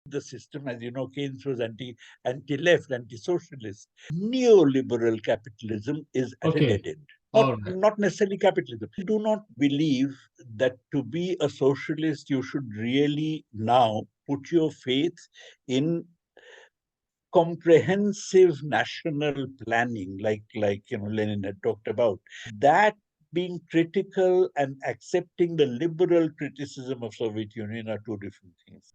the system. As you know, Keynes was anti-left, anti-socialist. Neoliberal capitalism is at a Okay. dead end. All right. Not necessarily capitalism. I do not believe that to be a socialist, you should really now put your faith in comprehensive national planning, like Lenin had talked about. That being critical and accepting the liberal criticism of Soviet Union are two different things.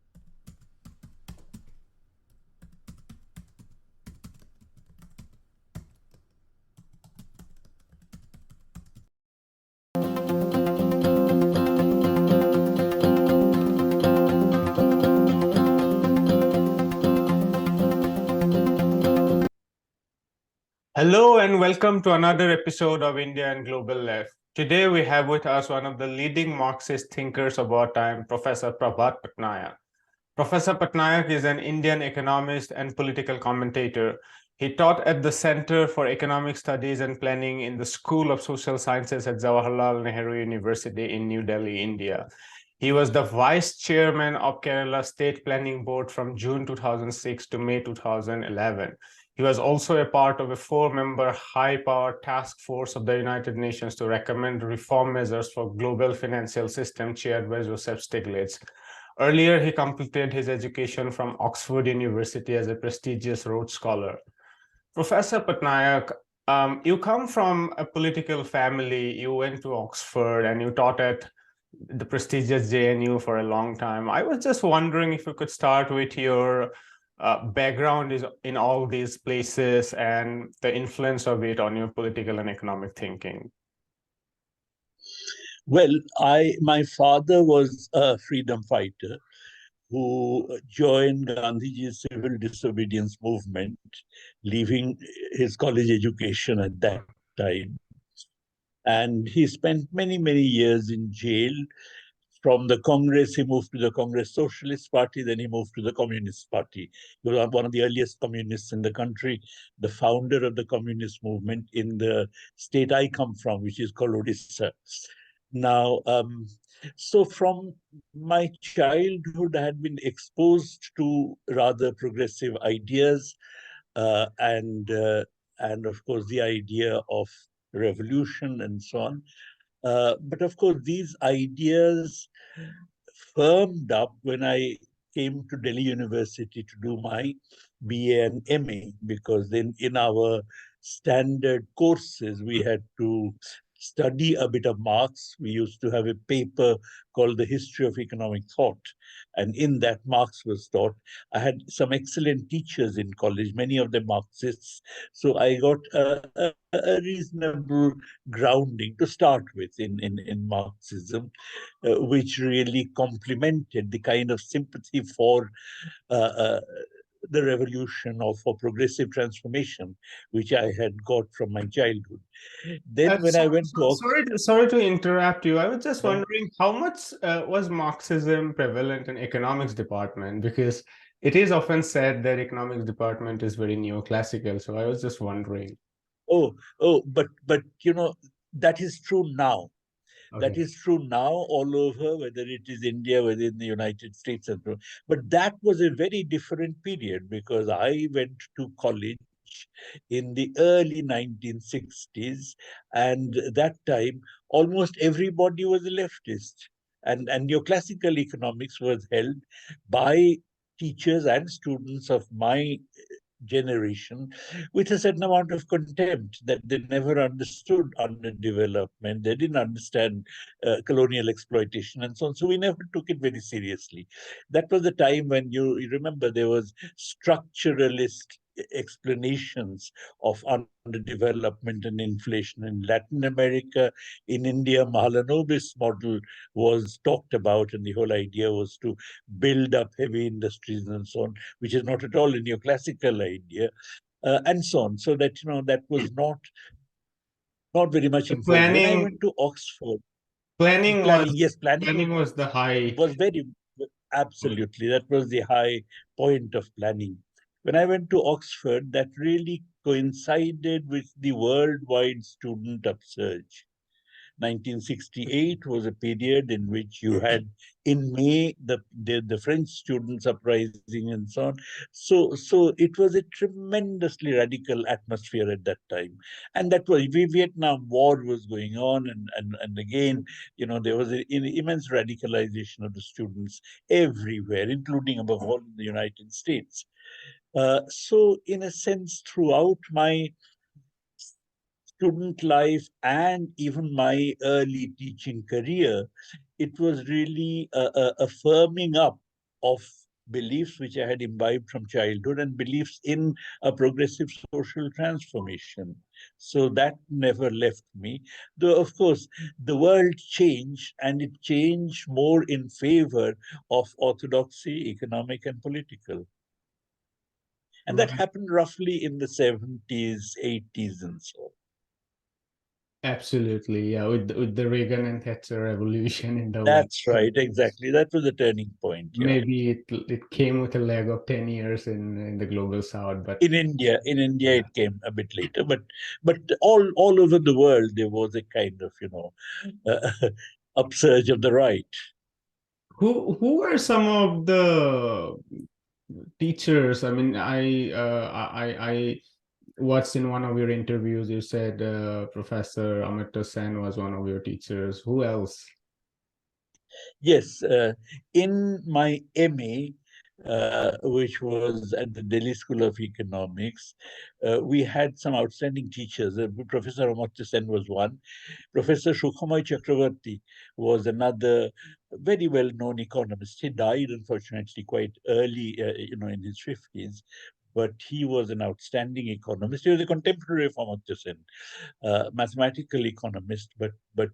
Hello and welcome to another episode of India and Global Left. Today we have with us one of the leading Marxist thinkers of our time, Professor Prabhat Patnaik. Professor Patnaik is an Indian economist and political commentator. He taught at the Center for Economic Studies and Planning in the School of Social Sciences at Jawaharlal Nehru University in New Delhi, India. He was the vice chairman of Kerala State Planning Board from June 2006 to May 2011. He was also a part of a 4-member high-powered task force of the United Nations to recommend reform measures for global financial system chaired by Joseph Stiglitz. Earlier, he completed his education from Oxford University as a prestigious Rhodes Scholar. Professor Patnaik, you come from a political family. You went to Oxford and you taught at the prestigious JNU for a long time. I was just wondering if you could start with your background is in all these places and the influence of it on your political and economic thinking. Well, my father was a freedom fighter who joined Gandhiji's civil disobedience movement, leaving his college education at that time. And he spent many, many years in jail. From the Congress, he moved to the Congress Socialist Party, then he moved to the Communist Party. He was one of the earliest communists in the country, the founder of the communist movement in the state I come from, which is called Odisha. Now, so from my childhood, I had been exposed to rather progressive ideas, and of course the idea of revolution and so on. But of course, these ideas firmed up when I came to Delhi University to do my BA and MA, because then in our standard courses, we had to study a bit of Marx. We used to have a paper called The History of Economic Thought. And in that, Marx was taught. I had some excellent teachers in college, many of them Marxists. So I got a reasonable grounding to start with in Marxism, which really complemented the kind of sympathy for uh, uh, the revolution or for progressive transformation, which I had got from my childhood. Then when I went to Oxford, Sorry to interrupt you. I was just yeah, wondering how much was Marxism prevalent in economics department? Because it is often said that economics department is very neoclassical. So I was just wondering. but that is true now. That Okay. is true now all over, whether it is India, whether in the United States, and so on. But that was a very different period because I went to college in the early 1960s, and that time almost everybody was a leftist. And your classical economics was held by teachers and students of my generation with a certain amount of contempt that they never understood underdevelopment. They didn't understand colonial exploitation and so on. So we never took it very seriously. That was the time when you remember there was structuralist explanations of underdevelopment and inflation in Latin America. In India, Mahalanobis model was talked about, and the whole idea was to build up heavy industries and so on, which is not at all a neoclassical idea, and so on. So that that was not very much The in vogue. When I planning went to Oxford, planning was planning, yes, planning planning was the high. was very Okay. absolutely, that was the high point of planning. When I went to Oxford, that really coincided with the worldwide student upsurge. 1968 was a period in which you had in May the French students uprising and so on. So it was a tremendously radical atmosphere at that time, and that was the Vietnam War was going on, and again, there was an immense radicalization of the students everywhere, including above all in the United States. So in a sense, throughout my student life and even my early teaching career, it was really a firming up of beliefs which I had imbibed from childhood and beliefs in a progressive social transformation. So that never left me. Though, of course, the world changed, and it changed more in favor of orthodoxy, economic and political. And that happened roughly in the 70s, 80s, and so on. Absolutely, yeah. With the Reagan and Thatcher revolution in the West. That's right, exactly. That was the turning point. Yeah. Maybe it came with a lag of 10 years in the global South, but In India, it came a bit later, but all over the world there was a kind of upsurge of the right. who are some of the teachers? I mean, I watched in one of your interviews, you said Professor Amartya Sen was one of your teachers. Who else? Yes, in my MA, which was at the Delhi School of Economics, we had some outstanding teachers. Professor Amartya Sen was one. Professor Shukhamay Chakravarti was another very well-known economist. He died, unfortunately, quite early, in his 50s. But he was an outstanding economist. He was a contemporary of Amartya Sen, mathematical economist, but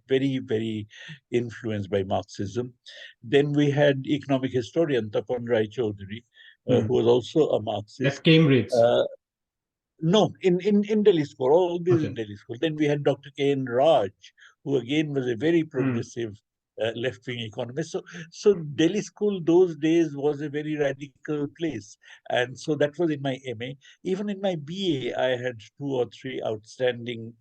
very, very influenced by Marxism. Then we had economic historian Tapan Rai Chaudhuri, who was also a At Marxist. Cambridge. No, in Delhi School, always in Okay. Delhi School. Then we had Dr. K.N. Raj, who again was a very progressive left-wing economist. So Delhi School those days was a very radical place, and so that was in my MA. Even in my BA, I had two or three outstanding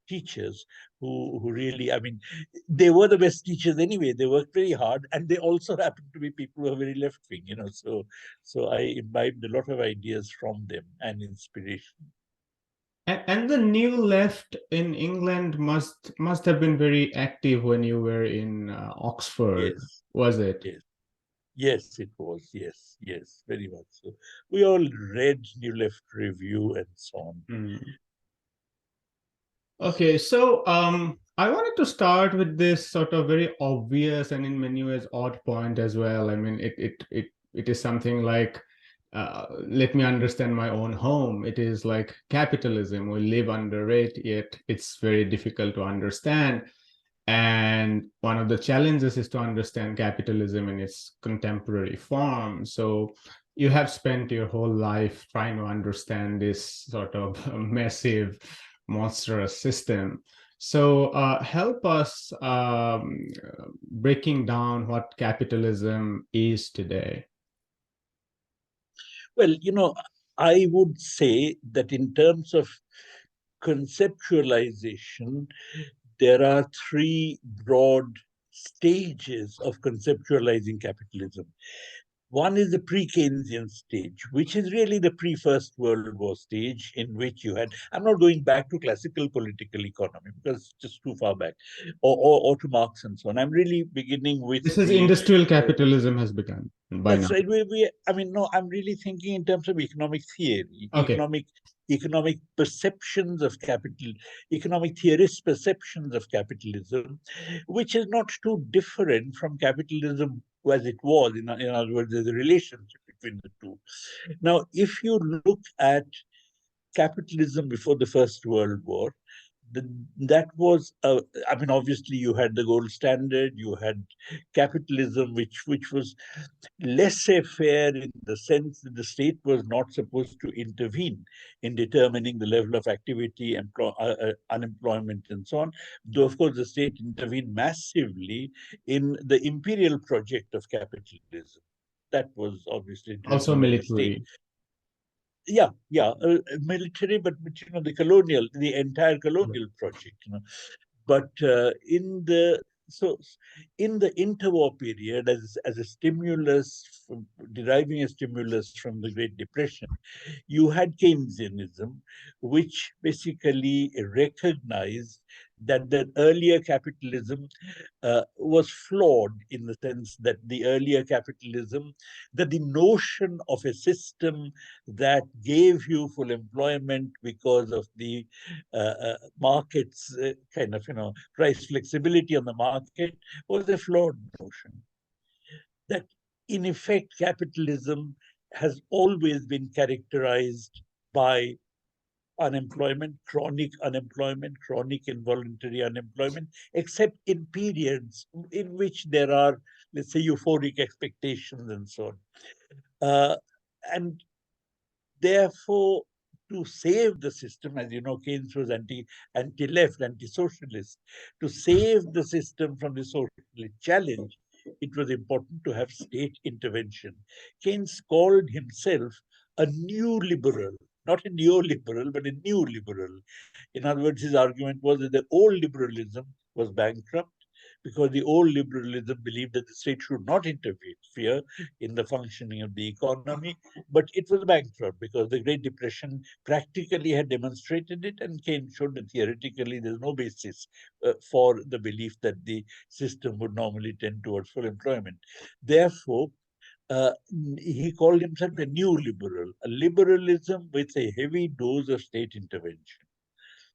teachers who really, I mean, they were the best teachers anyway. They worked very hard, and they also happened to be people who are very left-wing. So I imbibed a lot of ideas from them and inspiration. And the new left in England must have been very active when you were in Oxford, Yes, was it? yes, yes, it was. Yes, yes, very much so. We all read New Left Review and so on. Mm. Okay, so I wanted to start with this sort of very obvious and in many ways odd point as well. I mean, it is something like, let me understand my own home. It is like capitalism. We live under it, yet it's very difficult to understand. And one of the challenges is to understand capitalism in its contemporary form. So you have spent your whole life trying to understand this sort of massive, monstrous system. So help us breaking down what capitalism is today. Well, I would say that in terms of conceptualization, there are three broad stages of conceptualizing capitalism. One is the pre-Keynesian stage, which is really the pre-First World War stage, in which you had, I'm not going back to classical political economy because it's just too far back, or to Marx and so on. I'm really beginning with This is the industrial capitalism has begun by now. that's right. I mean, no, I'm really thinking in terms of economic theory, Okay. economic perceptions of capital, economic theorists' perceptions of capitalism, which is not too different from capitalism as it was. In other words, there's a relationship between the two. Now, if you look at capitalism before the First World War, that was, I mean, obviously you had the gold standard, you had capitalism, which was laissez-faire in the sense that the state was not supposed to intervene in determining the level of activity, unemployment, and so on. Though, of course, the state intervened massively in the imperial project of capitalism. That was obviously Also driven by the state. military. Yeah, military, but the entire colonial project. But in the so in the interwar period, as a stimulus, deriving a stimulus from the Great Depression, you had Keynesianism, which basically recognized that the earlier capitalism was flawed, in the sense that the earlier capitalism, that the notion of a system that gave you full employment because of the market's kind of, price flexibility on the market, was a flawed notion. That in effect, capitalism has always been characterized by unemployment, chronic involuntary unemployment, except in periods in which there are, let's say, euphoric expectations and so on. And therefore, to save the system, as you know, Keynes was anti-left, anti-socialist. To save the system from the socialist challenge, it was important to have state intervention. Keynes called himself a new liberal, not a neoliberal, but a new liberal. In other words, his argument was that the old liberalism was bankrupt, because the old liberalism believed that the state should not interfere in the functioning of the economy, but it was bankrupt because the Great Depression practically had demonstrated it, and Keynes showed that theoretically there's no basis for the belief that the system would normally tend towards full employment. Therefore, uh, he called himself a new liberal, a liberalism with a heavy dose of state intervention.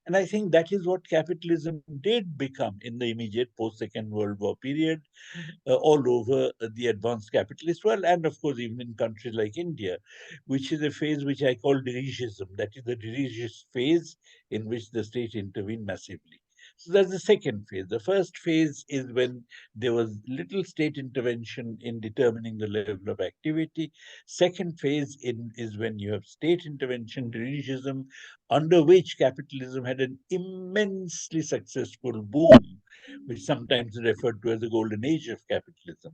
And I think that is what capitalism did become in the immediate post-Second World War period, all over the advanced capitalist world, and of course even in countries like India, which is a phase which I call dirigism. That is the dirigist phase in which the state intervened massively. So that's the second phase. The first phase is when there was little state intervention in determining the level of activity. Second phase is when you have state intervention, dirigism, under which capitalism had an immensely successful boom, which sometimes is referred to as the golden age of capitalism.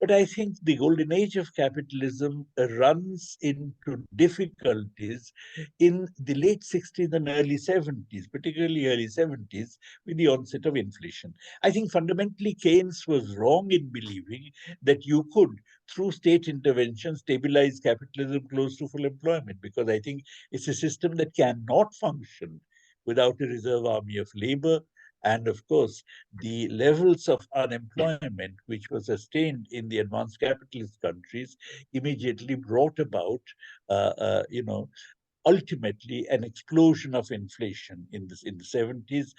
But I think the golden age of capitalism runs into difficulties in the late 60s and early 70s, particularly early 70s, with the onset of inflation. I think fundamentally Keynes was wrong in believing that you could, through state intervention, stabilize capitalism close to full employment, because I think it's a system that cannot function without a reserve army of labor. And of course, the levels of unemployment which were sustained in the advanced capitalist countries immediately brought about, ultimately an explosion of inflation in the 70s,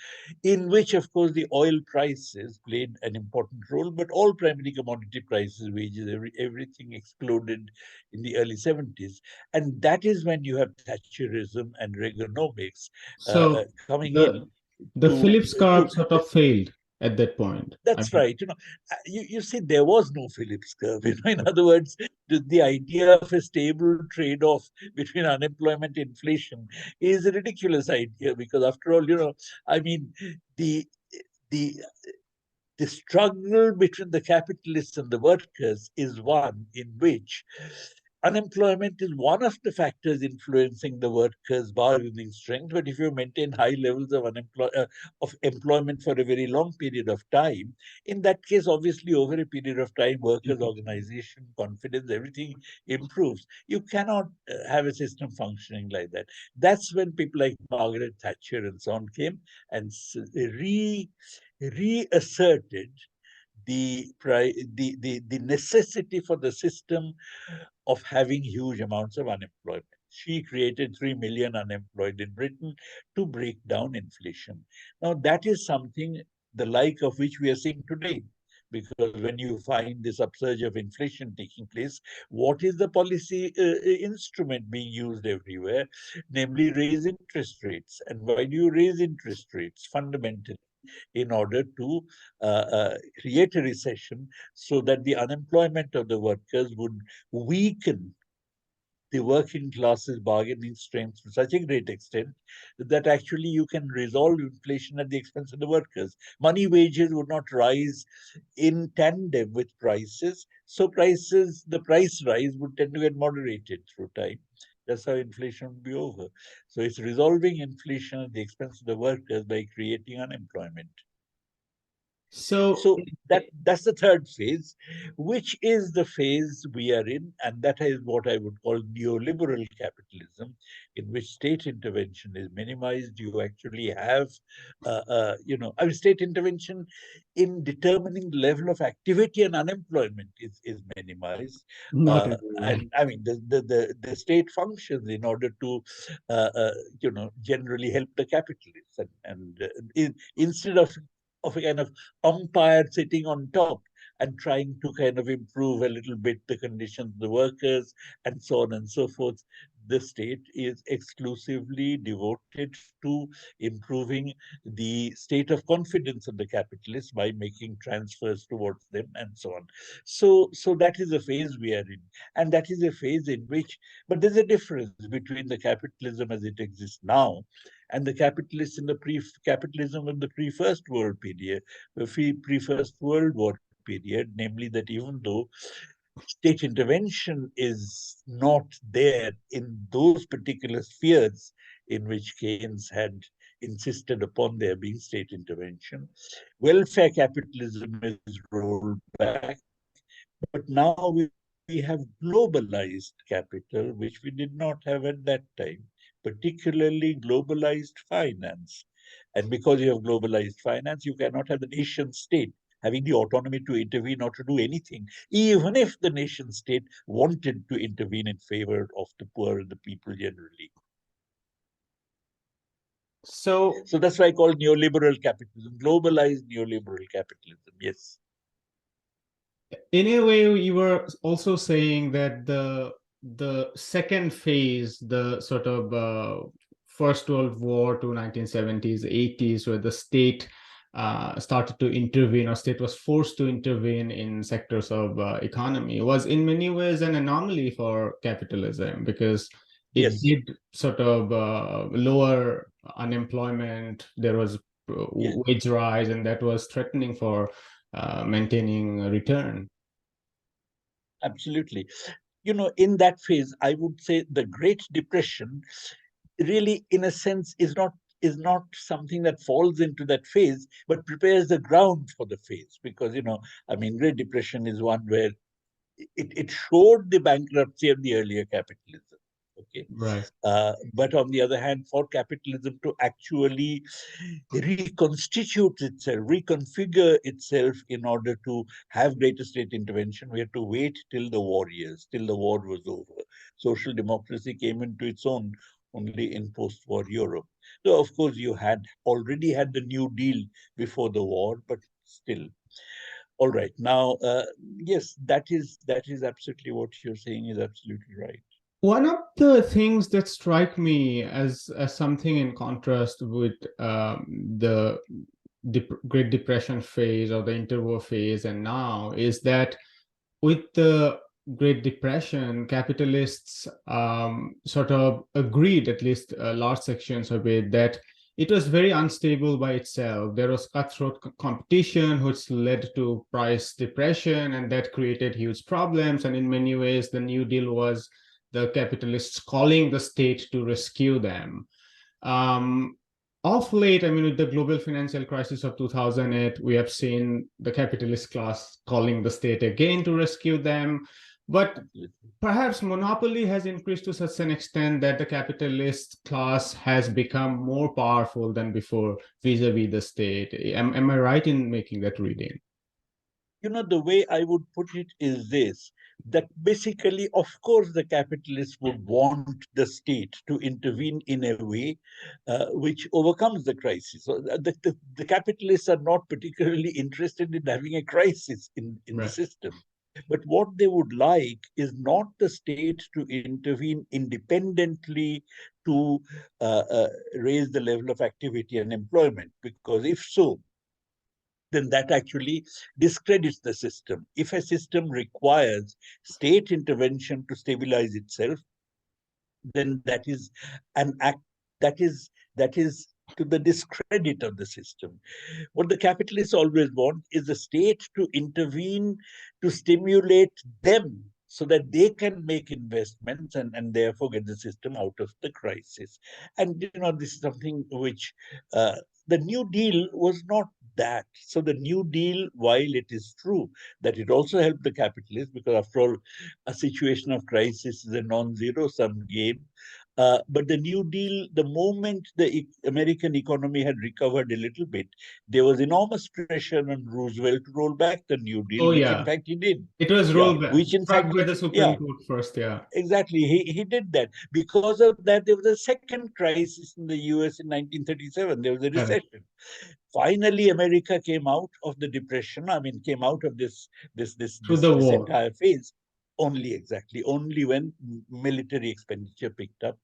in which, of course, the oil prices played an important role, but all primary commodity prices, wages, everything exploded in the early 70s. And that is when you have Thatcherism and Reaganomics So coming in the the to Phillips curve sort of failed at that point. I that's mean, right. You see, there was no Phillips curve. In other words, the idea of a stable trade-off between unemployment and inflation is a ridiculous idea, because after all, I mean, the the the struggle between the capitalists and the workers is one in which unemployment is one of the factors influencing the workers' bargaining strength. But if you maintain high levels of of employment for a very long period of time, in that case, obviously, over a period of time, workers' organization, confidence, everything improves. You cannot have a system functioning like that. That's when people like Margaret Thatcher and so on came and reasserted the necessity for the system of having huge amounts of unemployment. She created 3 million unemployed in Britain to break down inflation. Now, that is something the like of which we are seeing today. Because when you find this upsurge of inflation taking place, what is the policy instrument being used everywhere? Namely, raise interest rates. And why do you raise interest rates? Fundamentally, in order to create a recession so that the unemployment of the workers would weaken the working class's bargaining strength to such a great extent that actually you can resolve inflation at the expense of the workers. Money wages would not rise in tandem with prices, so the price rise would tend to get moderated through time. That's how inflation will be over. So it's resolving inflation at the expense of the workers by creating unemployment. So, So that's the third phase, which is the phase we are in, and that is what I would call neoliberal capitalism, in which state intervention is minimized. You actually have, I mean, state intervention in determining the level of activity and unemployment is minimized. not everywhere. And I mean, the state functions in order to, generally help the capitalists, instead of a kind of umpire sitting on top and trying to kind of improve a little bit the conditions of the workers and so on and so forth. The state is exclusively devoted to improving the state of confidence of the capitalists by making transfers towards them and so on. So that is a phase we are in, and that is a phase in which, but there's a difference between the capitalism as it exists now and the capitalists in the capitalism in the pre-First World period, the pre-First World War period, namely that even though state intervention is not there in those particular spheres in which Keynes had insisted upon there being state intervention, welfare capitalism is rolled back, but now we have globalized capital, which we did not have at that time, particularly globalized finance. And because you have globalized finance, you cannot have the nation state having the autonomy to intervene or to do anything, even if the nation state wanted to intervene in favor of the poor and the people generally. So, So that's why I call neoliberal capitalism, globalized neoliberal capitalism. Yes. in a way, you were also saying that the second phase, the sort of First World War to 1970s, 80s, where the state started to intervene, or state was forced to intervene in sectors of economy, was in many ways an anomaly for capitalism, because it Yes. did sort of lower unemployment. There was Yes. wage rise, and that was threatening for maintaining a return. Absolutely. In that phase, I would say the Great Depression really, in a sense, is not something that falls into that phase, but prepares the ground for the phase. Because I mean, Great Depression is one where it showed the bankruptcy of the earlier capitalism. Okay, Right. but on the other hand, for capitalism to actually reconstitute itself, reconfigure itself in order to have greater state intervention, we had to wait till the war years, till the war was over. Social democracy came into its own only in post-war Europe. So, of course, you had already had the New Deal before the war, but still. All right. Now, yes, that is absolutely what you're saying is absolutely right. One of the things that strike me as something in contrast with the Great Depression phase or the interwar phase and now is that with the Great Depression, capitalists sort of agreed, at least large sections of it, that it was very unstable by itself. There was cutthroat competition, which led to price depression, and that created huge problems. And in many ways, the New Deal was the capitalists calling the state to rescue them. Um, of late, I mean, with the global financial crisis of 2008, we have seen the capitalist class calling the state again to rescue them. But perhaps monopoly has increased to such an extent that the capitalist class has become more powerful than before vis-a-vis the state. Am I right in making that reading? The way I would put it is this, that basically, of course, the capitalists would want the state to intervene in a way which overcomes the crisis. So the capitalists are not particularly interested in having a crisis in the Right. system. But what they would like is not the state to intervene independently to raise the level of activity and employment, because if so, then that actually discredits the system. If a system requires state intervention to stabilize itself, then that is an act that is to the discredit of the system. What the capitalists always want is the state to intervene to stimulate them so that they can make investments and therefore get the system out of the crisis. And this is something which the New Deal was not that. So the New Deal, while it is true that it also helped the capitalists, because after all, a situation of crisis is a non-zero sum game. But the New Deal, the moment the American economy had recovered a little bit, there was enormous pressure on Roosevelt to roll back the New Deal, Oh, which in yeah. fact he did. It was Yeah, rolled back, which in struck fact, by the yeah, Supreme Court first, yeah. exactly. He did that. Because of that, there was a second crisis in the US in 1937. There was a Correct. recession. Finally, America came out of the depression. I mean, came out of Through the this war. entire phase only when military expenditure picked up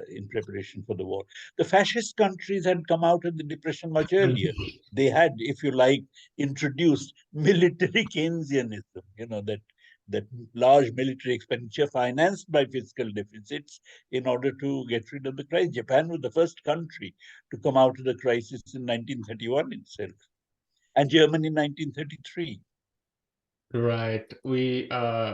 in preparation for the war. The fascist countries had come out of the depression much earlier. They had, if you like, introduced military Keynesianism. That large military expenditure financed by fiscal deficits in order to get rid of the crisis. Japan was the first country to come out of the crisis in 1931 itself, and Germany in 1933. Right. We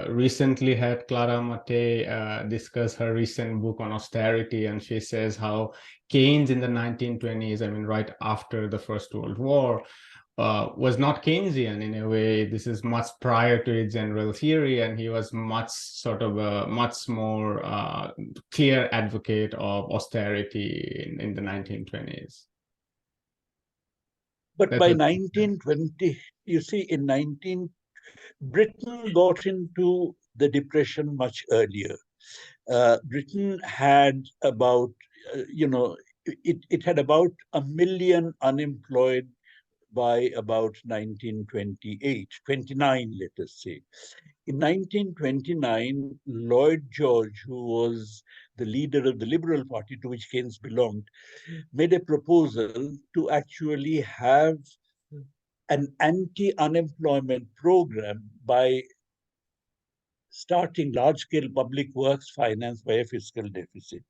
recently had Clara Mate discuss her recent book on austerity, and she says how Keynes in the 1920s, I mean, right after the First World War, was not Keynesian in a way. This is much prior to his general theory, and he was much sort of a much more clear advocate of austerity in the 1920s. But by 1920, you see, Britain got into the depression much earlier. Britain had about, it had about 1 million unemployed by about 1928, 29, let us say. In 1929, Lloyd George, who was the leader of the Liberal Party to which Keynes belonged, made a proposal to actually have an anti-unemployment program by starting large-scale public works financed by a fiscal deficit.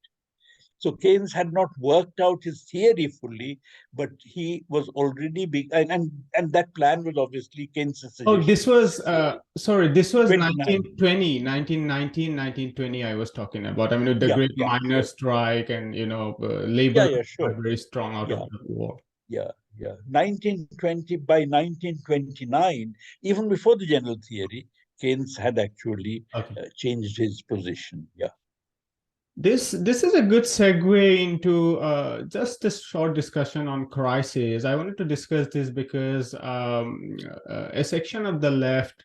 So Keynes had not worked out his theory fully, but he was already big, and that plan was obviously Keynes' Oh, suggestion. this was, sorry, this was 29. 1920, 1919, 1920 I was talking about. I mean, with the Yeah, great yeah, miners' strike and, labor yeah, got sure. very strong out of Yeah, the war. yeah, yeah. 1920, by 1929, even before the general theory, Keynes had actually Okay. changed his position. Yeah. This is a good segue into just a short discussion on crisis. I wanted to discuss this because a section of the left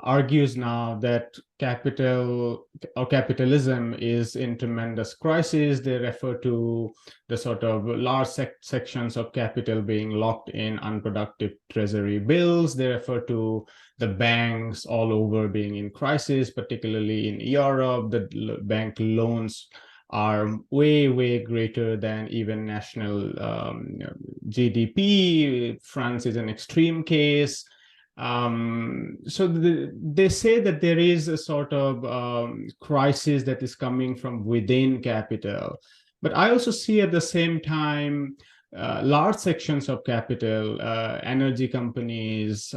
argues now that capital or capitalism is in tremendous crisis. They refer to the sort of large sections of capital being locked in unproductive treasury bills. They refer to the banks all over being in crisis, particularly in Europe. The bank loans are way, way greater than even national GDP. France is an extreme case. So they say that there is a sort of crisis that is coming from within capital. But I also see at the same time large sections of capital, energy companies,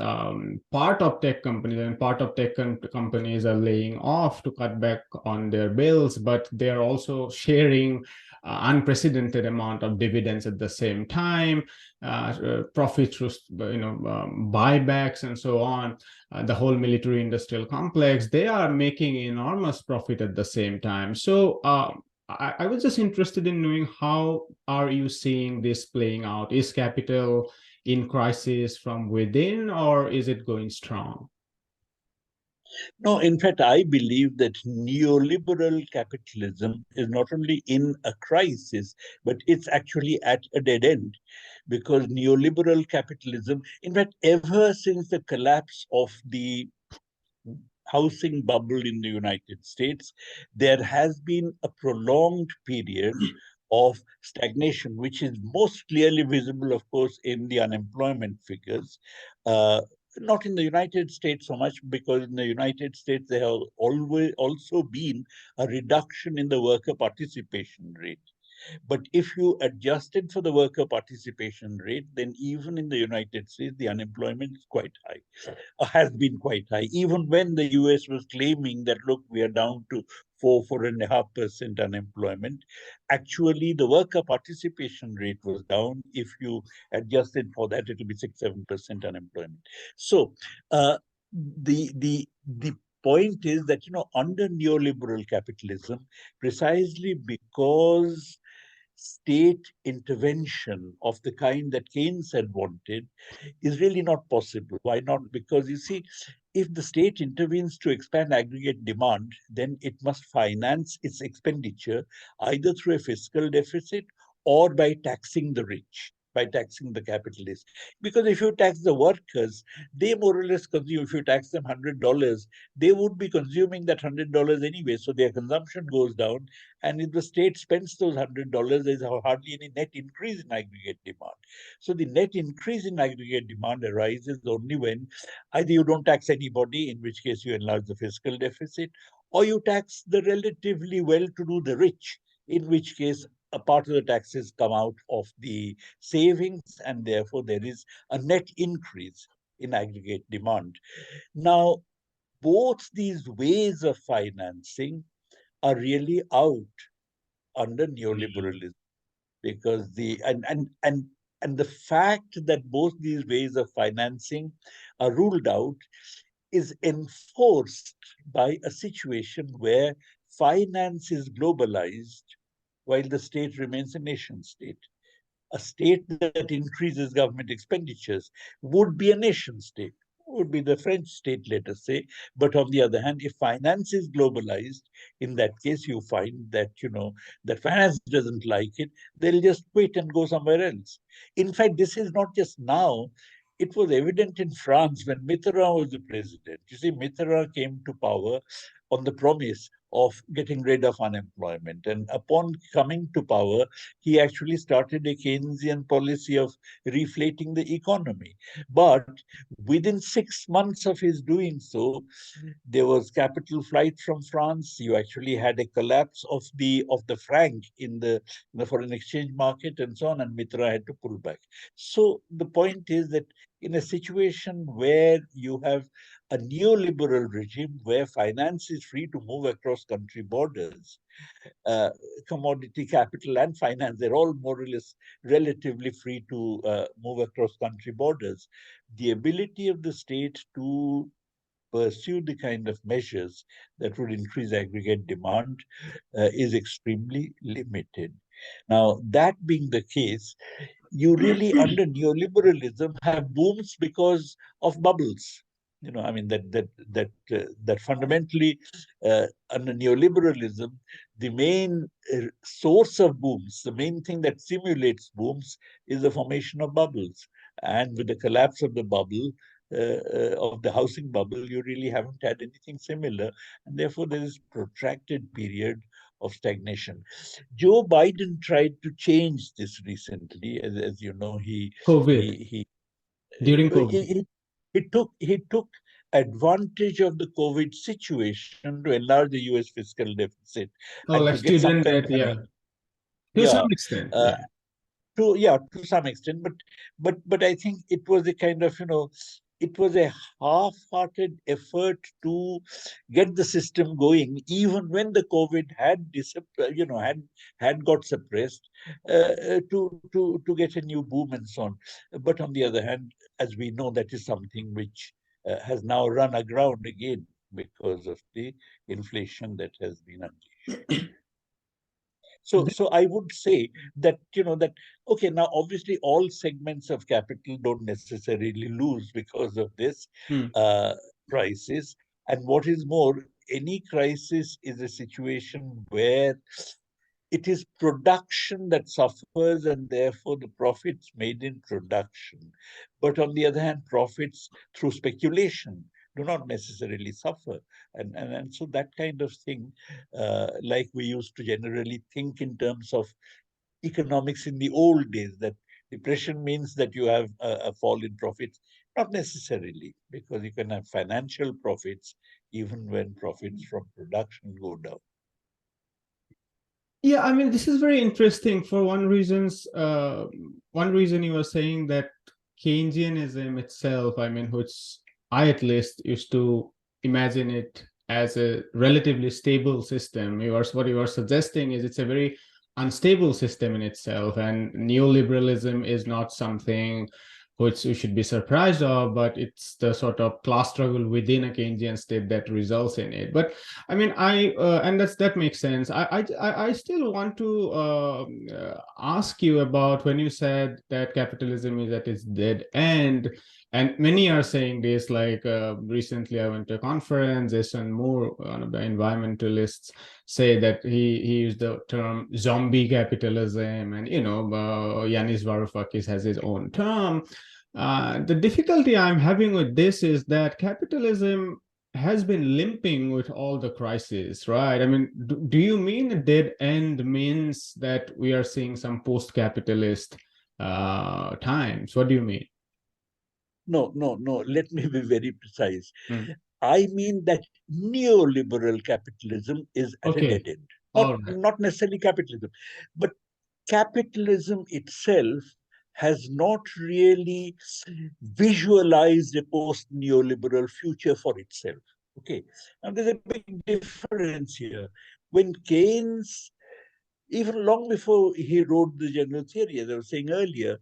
part of tech companies, and part of tech companies are laying off to cut back on their bills, but they're also sharing unprecedented amount of dividends at the same time, profits through buybacks and so on. The whole military industrial complex, they are making enormous profit at the same time. So I was just interested in knowing, how are you seeing this playing out? Is capital in crisis from within, or is it going strong? No, in fact, I believe that neoliberal capitalism is not only in a crisis, but it's actually at a dead end. Because neoliberal capitalism, in fact, ever since the collapse of the housing bubble in the United States, there has been a prolonged period of stagnation, which is most clearly visible, of course, in the unemployment figures. Not in the United States so much, because in the United States there has always also been a reduction in the worker participation rate. But if you adjusted for the worker participation rate, then even in the United States, the unemployment is quite high, has been quite high. Even when the US was claiming that, look, we are down to 4.5% unemployment, actually the worker participation rate was down. If you adjusted for that, it will be 6-7% unemployment. So the point is that, under neoliberal capitalism, precisely because state intervention of the kind that Keynes had wanted is really not possible. Why not? Because you see, if the state intervenes to expand aggregate demand, then it must finance its expenditure either through a fiscal deficit or by taxing the rich, by taxing the capitalists. Because if you tax the workers, they more or less consume. If you tax them $100, they would be consuming that $100 anyway, so their consumption goes down. And if the state spends those $100, there's hardly any net increase in aggregate demand. So the net increase in aggregate demand arises only when either you don't tax anybody, in which case you enlarge the fiscal deficit, or you tax the relatively well-to-do, the rich, in which case a part of the taxes come out of the savings, and therefore there is a net increase in aggregate demand. Now, both these ways of financing are really out under neoliberalism, because the fact that both these ways of financing are ruled out is enforced by a situation where finance is globalized while the state remains a nation state. A state that increases government expenditures would be a nation state, would be the French state, let us say. But on the other hand, if finance is globalized, in that case, you find that, that finance doesn't like it, they'll just quit and go somewhere else. In fact, this is not just now. It was evident in France when Mitterrand was the president. You see, Mitterrand came to power on the promise of getting rid of unemployment. And upon coming to power, he actually started a Keynesian policy of reflating the economy. But within 6 months of his doing so, there was capital flight from France. You actually had a collapse of the franc in the foreign exchange market and so on, and Mitra had to pull back. So the point is that in a situation where you have a neoliberal regime where finance is free to move across country borders, uh, commodity capital and finance, they're all more or less relatively free to move across country borders. The ability of the state to pursue the kind of measures that would increase aggregate demand is extremely limited. Now, that being the case, you really, under neoliberalism, have booms because of bubbles. I mean that fundamentally, under neoliberalism, the main source of booms, the main thing that simulates booms, is the formation of bubbles. And with the collapse of the bubble, of the housing bubble, you really haven't had anything similar, and therefore there is protracted period of stagnation. Joe Biden tried to change this recently, as you know. COVID, He during he, COVID. he took advantage of the COVID situation to enlarge the U.S. fiscal deficit Oh, and like to get some student kind debt, of yeah. an, To yeah, some extent, uh, yeah. to some extent. But I think it was a kind of, it was a half-hearted effort to get the system going, even when the COVID had had got suppressed, to get a new boom and so on. But on the other hand, as we know, that is something which has now run aground again because of the inflation that has been unleashed. So I would say that, that, okay, now obviously all segments of capital don't necessarily lose because of this Hmm. uh, crisis. And what is more, any crisis is a situation where it is production that suffers, and therefore the profits made in production. But on the other hand, profits through speculation do not necessarily suffer. And so that kind of thing, like we used to generally think in terms of economics in the old days, that depression means that you have a fall in profits. Not necessarily, because you can have financial profits even when profits from production go down. Yeah, I mean, this is very interesting for one reason you were saying that Keynesianism itself, I mean, which I at least used to imagine it as a relatively stable system. What you are suggesting is it's a very unstable system in itself, and neoliberalism is not something which we should be surprised of, but it's the sort of class struggle within a Keynesian state that results in it. But I mean, and that makes sense. I still want to ask you about when you said that capitalism is at its dead end, and many are saying this. Like recently, I went to a conference. Jason Moore, one of the environmentalists, say that he used the term zombie capitalism, and Yanis Varoufakis has his own term. The difficulty I'm having with this is that capitalism has been limping with all the crises, right? I mean, do you mean a dead end means that we are seeing some post-capitalist times? What do you mean? No, no, no. Let me be very precise. Mm. I mean that neoliberal capitalism is at a Okay, dead end. all right. Not necessarily capitalism, but capitalism itself has not really visualized a post-neoliberal future for itself. Okay. Now there's a big difference here. When Keynes, even long before he wrote the general theory, as I was saying earlier,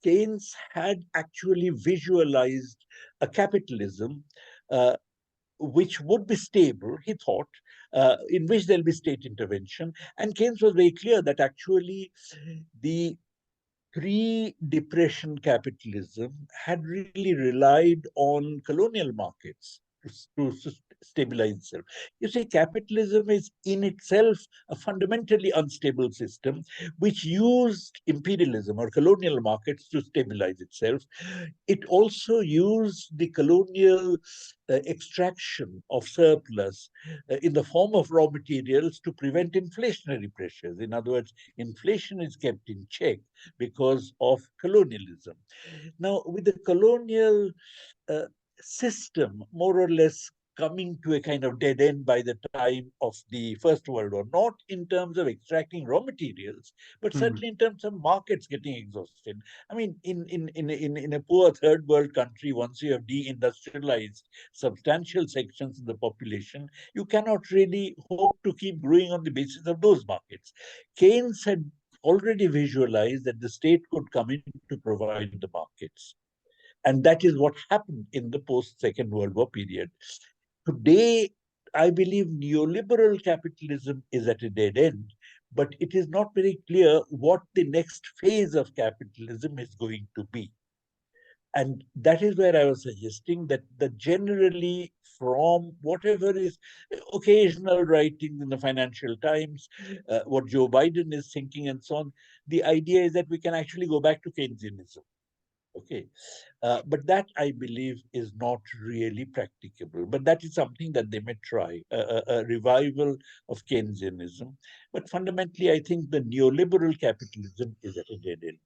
Keynes had actually visualized a capitalism uh, which would be stable, he thought, in which there'll be state intervention. And Keynes was very clear that actually the pre-depression capitalism had really relied on colonial markets to stabilize itself. You see, capitalism is in itself a fundamentally unstable system which used imperialism or colonial markets to stabilize itself. It also used the colonial extraction of surplus in the form of raw materials to prevent inflationary pressures. In other words, inflation is kept in check because of colonialism. Now, with the colonial uh, system more or less coming to a kind of dead end by the time of the First World War, not in terms of extracting raw materials, but Mhm. certainly in terms of markets getting exhausted. I mean, in a poor third world country, once you have deindustrialized substantial sections of the population, you cannot really hope to keep growing on the basis of those markets. Keynes had already visualized that the state could come in to provide the markets. And that is what happened in the post Second World War period. Today, I believe neoliberal capitalism is at a dead end, but it is not very clear what the next phase of capitalism is going to be. And that is where I was suggesting that generally from whatever is occasional writings in the Financial Times, what Joe Biden is thinking and so on, the idea is that we can actually go back to Keynesianism. Okay. But that, I believe, is not really practicable. But that is something that they may try, a revival of Keynesianism. But fundamentally, I think the neoliberal capitalism is at a dead end.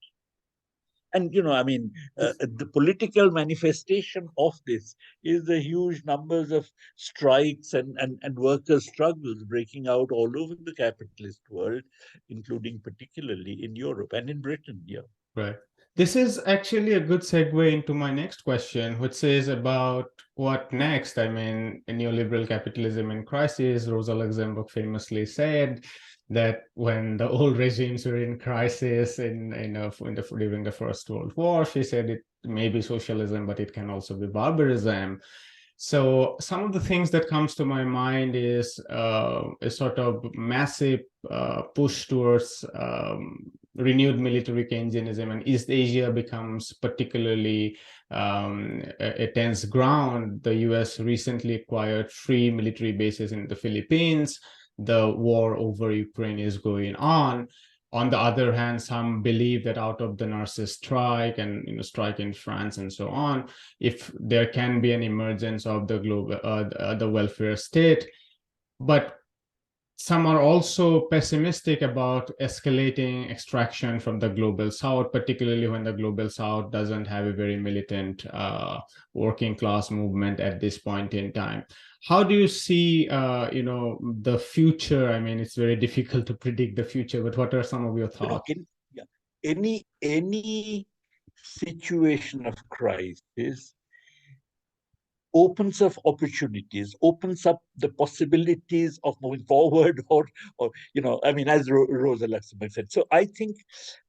And, I mean, the political manifestation of this is the huge numbers of strikes and workers' struggles breaking out all over the capitalist world, including particularly in Europe and in Britain. Yeah. Right. This is actually a good segue into my next question, which is about what next. I mean, in neoliberal capitalism in crisis, Rosa Luxemburg famously said that when the old regimes were in crisis during the First World War, she said it may be socialism, but it can also be barbarism. So some of the things that comes to my mind is a sort of massive push towards renewed military Keynesianism, and East Asia becomes particularly a tense ground. The US recently acquired 3 military bases in the Philippines. The war over Ukraine is going on. On the other hand, some believe that out of the Narcissus strike and strike in France and so on, if there can be an emergence of the global the welfare state. But some are also pessimistic about escalating extraction from the global south, particularly when the global south doesn't have a very militant working class movement at this point in time. how do you see, the future? I mean, it's very difficult to predict the future, but what are some of your You know, thoughts? yeah, any situation of crisis opens up opportunities, opens up the possibilities of moving forward, or I mean, as Rosa Luxemburg said. So I think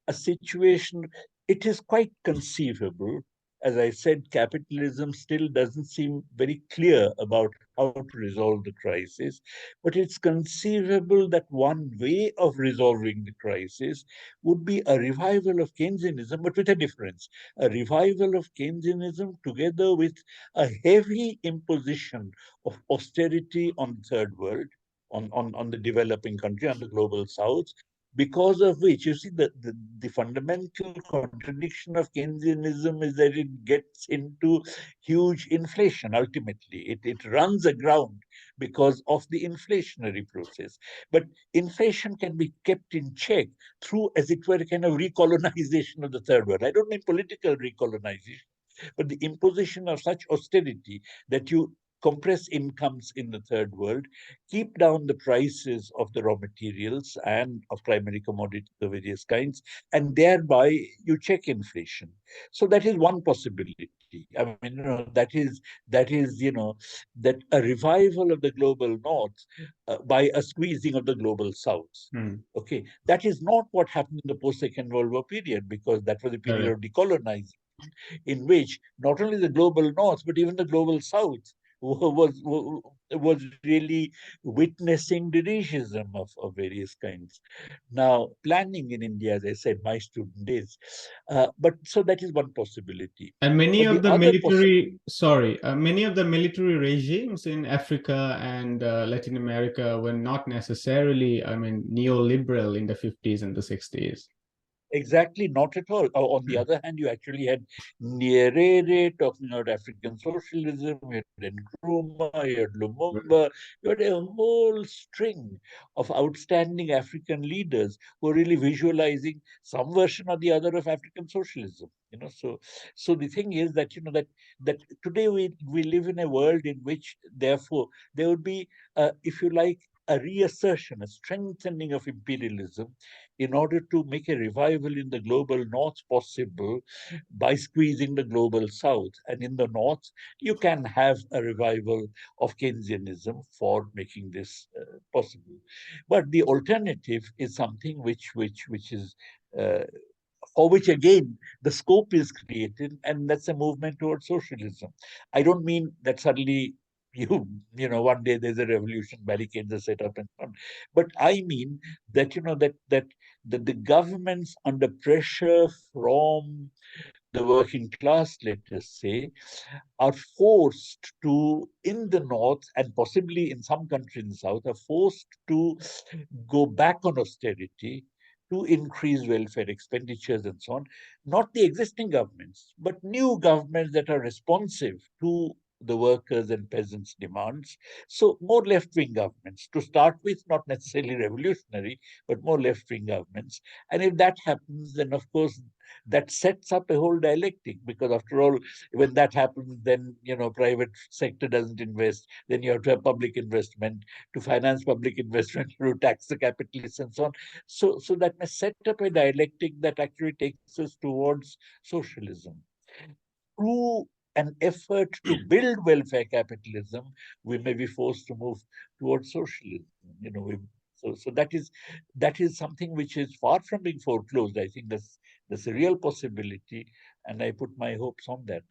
a situation, it is quite conceivable. As I said, capitalism still doesn't seem very clear about how to resolve the crisis, but it's conceivable that one way of resolving the crisis would be a revival of Keynesianism, but with a difference. A revival of Keynesianism together with a heavy imposition of austerity on the third world, on the developing country, on the global south, because of which, you see, the fundamental contradiction of Keynesianism is that it gets into huge inflation ultimately. It runs aground because of the inflationary process. But inflation can be kept in check through, as it were, a kind of recolonization of the third world. I don't mean political recolonization, but the imposition of such austerity that you compress incomes in the third world, keep down the prices of the raw materials and of primary commodities of various kinds, and thereby you check inflation. So that is one possibility. I mean, that a revival of the global north by a squeezing of the global south. Hmm. Okay, that is not what happened in the post-Second World War period, because that was a period Correct. of decolonizing, in which not only the global north, but even the global south was really witnessing dirigism of various kinds. Now, planning in India, as I said, my student days. But so that is one possibility. And many But the of the other possibility, military, many of the military regimes in Africa and Latin America were not necessarily, I mean, neoliberal in the 50s and the 60s. exactly, not at all. On the other hand, you actually had Nyerere talking about African socialism, you had Nkrumah, you had Lumumba, you had a whole string of outstanding African leaders who were really visualizing some version or the other of African socialism. So the thing is that that today we live in a world in which, therefore, there would be, if you like, a reassertion, a strengthening of imperialism, in order to make a revival in the global north possible by squeezing the global south. And in the north, you can have a revival of Keynesianism for making this possible. But the alternative is something which is for which again the scope is created, and that's a movement towards socialism. I don't mean that suddenly one day there's a revolution, barricades are set up and so on, but I mean that that the governments, under pressure from the working class, let us say, are forced to, in the north and possibly in some countries in the south, are forced to go back on austerity, to increase welfare expenditures and so on. Not the existing governments, but new governments that are responsive to the workers' and peasants' demands. So more left-wing governments to start with, not necessarily revolutionary, but more left-wing governments. And if that happens, then of course that sets up a whole dialectic, because after all, when that happens, then private sector doesn't invest, then you have to have public investment. To finance public investment, you tax the capitalists and so on. So that may set up a dialectic that actually takes us towards socialism. Through an effort to build welfare capitalism, we may be forced to move towards socialism. So that is something which is far from being foreclosed. I think that's a real possibility, and I put my hopes on that.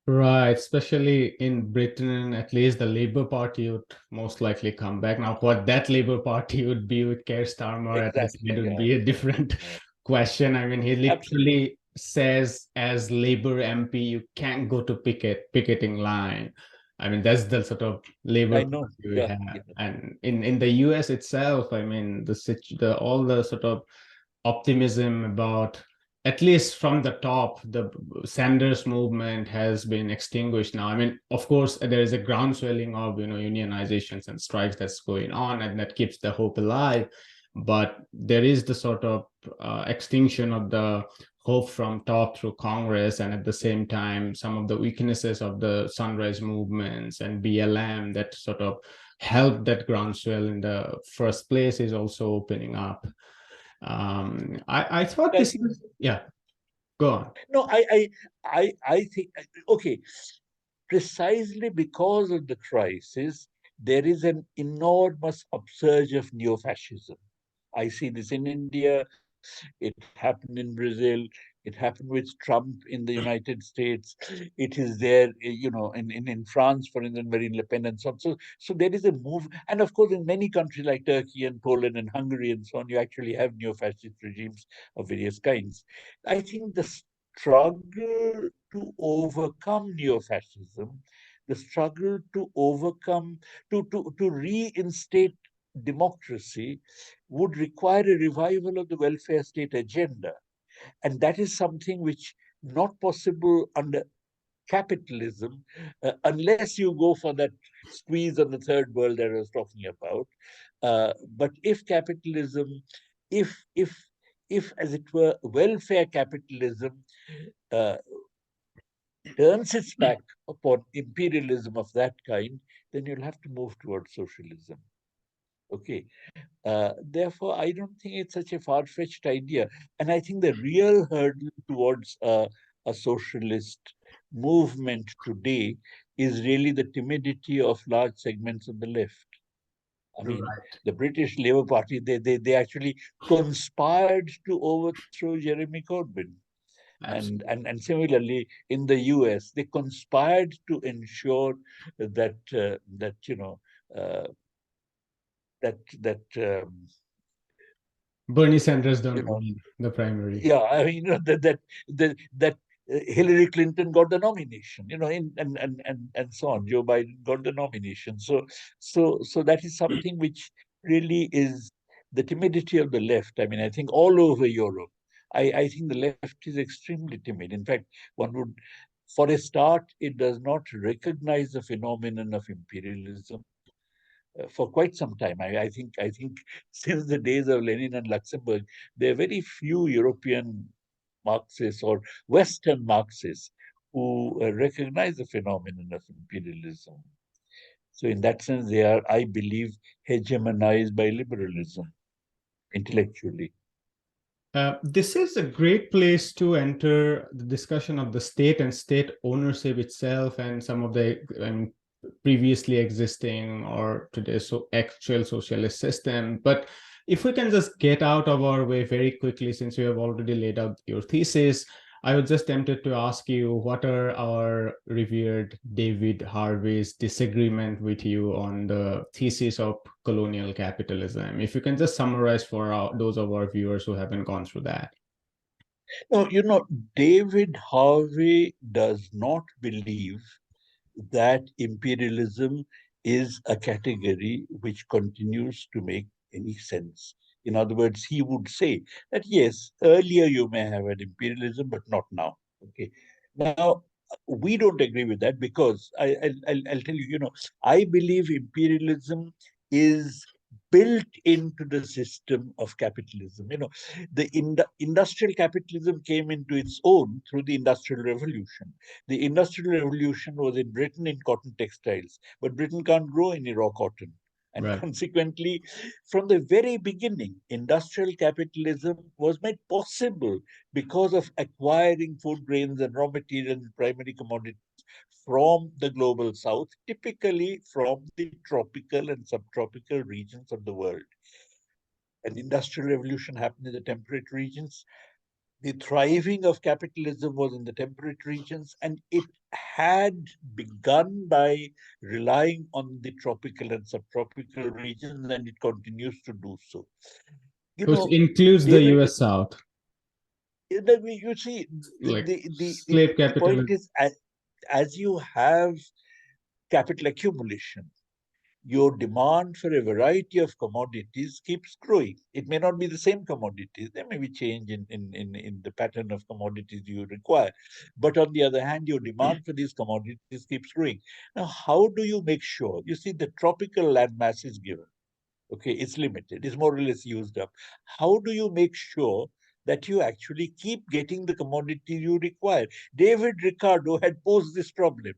Right, especially in Britain, at least the Labour Party would most likely come back. Now, what that Labour Party would be with Keir Starmer at this Exactly. point would Yeah. be a different Yeah. question. I mean, he Absolutely. literally says, as Labour MP, you can't go to picketing line. I mean, that's the sort of Labour I know. Party we Yeah. have. Yeah. And in the US itself, I mean, the all the sort of optimism about, at least from the top, the Sanders movement has been extinguished now. I mean, of course, there is a groundswelling of unionizations and strikes that's going on, and that keeps the hope alive. But there is the sort of extinction of the scope from top through Congress, and at the same time, some of the weaknesses of the sunrise movements and BLM that sort of helped that groundswell in the first place is also opening up. I thought this is, yeah, go on. No, I think, okay, precisely because of the crisis, there is an enormous upsurge of neo-fascism. I see this in India. It happened in Brazil. It happened with Trump in the United States. It is there, in France, for instance, Marine Le Pen and so on. So there is a move. And of course, in many countries like Turkey and Poland and Hungary and so on, you actually have neo-fascist regimes of various kinds. I think the struggle to overcome neo-fascism, the struggle to overcome, to reinstate democracy would require a revival of the welfare state agenda. And that is something which not possible under capitalism, unless you go for that squeeze on the third world that I was talking about. But if capitalism, if if if as it were welfare capitalism uh, turns its back upon imperialism of that kind, then you'll have to move towards socialism. Okay. Therefore, I don't think it's such a far-fetched idea. And I think the real hurdle towards a socialist movement today is really the timidity of large segments of the left. I mean, Right. the British Labour Party, they actually conspired to overthrow Jeremy Corbyn. And similarly, in the US, they conspired to ensure that, uh, that Bernie Sanders you don't know, win the primary. yeah, I mean, that Hillary Clinton got the nomination, and so on. Joe Biden got the nomination. So that is something which really is the timidity of the left. I mean, I think all over Europe, I think the left is extremely timid. In fact, one would, for a start, it does not recognize the phenomenon of imperialism for quite some time. I think since the days of Lenin and Luxembourg, there are very few European Marxists or Western Marxists who recognize the phenomenon of imperialism. So in that sense, they are, I believe, hegemonized by liberalism intellectually. This is a great place to enter the discussion of the state and state ownership itself and some of the previously existing or today actual socialist system. But if we can just get out of our way very quickly, since you have already laid out your thesis, I was just tempted to ask you, what are our revered David Harvey's disagreement with you on the thesis of colonial capitalism? If you can just summarize for those of our viewers who haven't gone through that. No, David Harvey does not believe that imperialism is a category which continues to make any sense. In other words, he would say that yes, earlier you may have had imperialism, but not now. Okay. Now, we don't agree with that because I'll tell you, I believe imperialism is built into the system of capitalism. The industrial capitalism came into its own through the Industrial Revolution. The Industrial Revolution was in Britain in cotton textiles, but Britain can't grow any raw cotton. And Right. consequently, from the very beginning, industrial capitalism was made possible because of acquiring food grains and raw materials and primary commodities from the global south, typically from the tropical and subtropical regions of the world. An industrial revolution happened in the temperate regions. The thriving of capitalism was in the temperate regions, and it had begun by relying on the tropical and subtropical regions, and it continues to do so. You Which know, includes the David, US South, you see, like slave the point capitalism. is, as you have capital accumulation, your demand for a variety of commodities keeps growing. It may not be the same commodities. There may be change in the pattern of commodities you require. But on the other hand, your demand for these commodities keeps growing. Now, how do you make sure? You see, the tropical land mass is given. Okay, it's limited. It's more or less used up. How do you make sure that you actually keep getting the commodity you require. David Ricardo had posed this problem,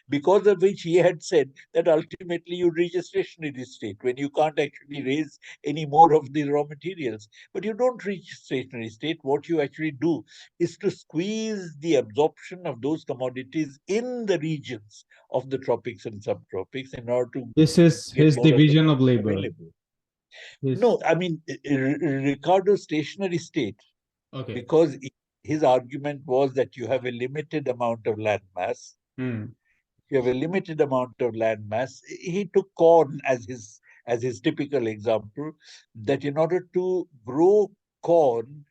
because of which he had said that ultimately you reach a stationary state when you can't actually raise any more of the raw materials. But you don't reach a stationary state. What you actually do is to squeeze the absorption of those commodities in the regions of the tropics and subtropics in order to This is get his more of them division of labor. available. His No, I mean, Ricardo's stationary state, okay. because his argument was that you have a limited amount of land mass. Hmm. You have a limited amount of land mass. He took corn as his typical example, that in order to grow corn,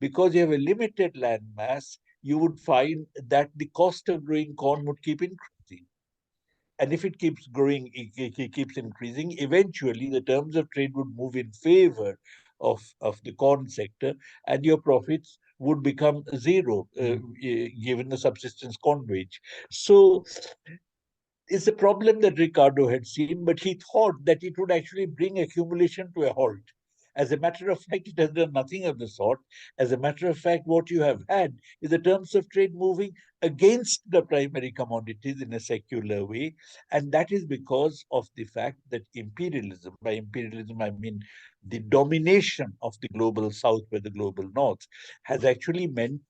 because you have a limited land mass, you would find that the cost of growing corn would keep increasing. And if it keeps growing, it keeps increasing, eventually the terms of trade would move in favor of the corn sector, and your profits would become zero, given the subsistence corn wage. So it's a problem that Ricardo had seen, but he thought that it would actually bring accumulation to a halt. As a matter of fact, it has done nothing of the sort. As a matter of fact, what you have had is the terms of trade moving against the primary commodities in a secular way. And that is because of the fact that imperialism, by imperialism, I mean the domination of the global south by the global north, has actually meant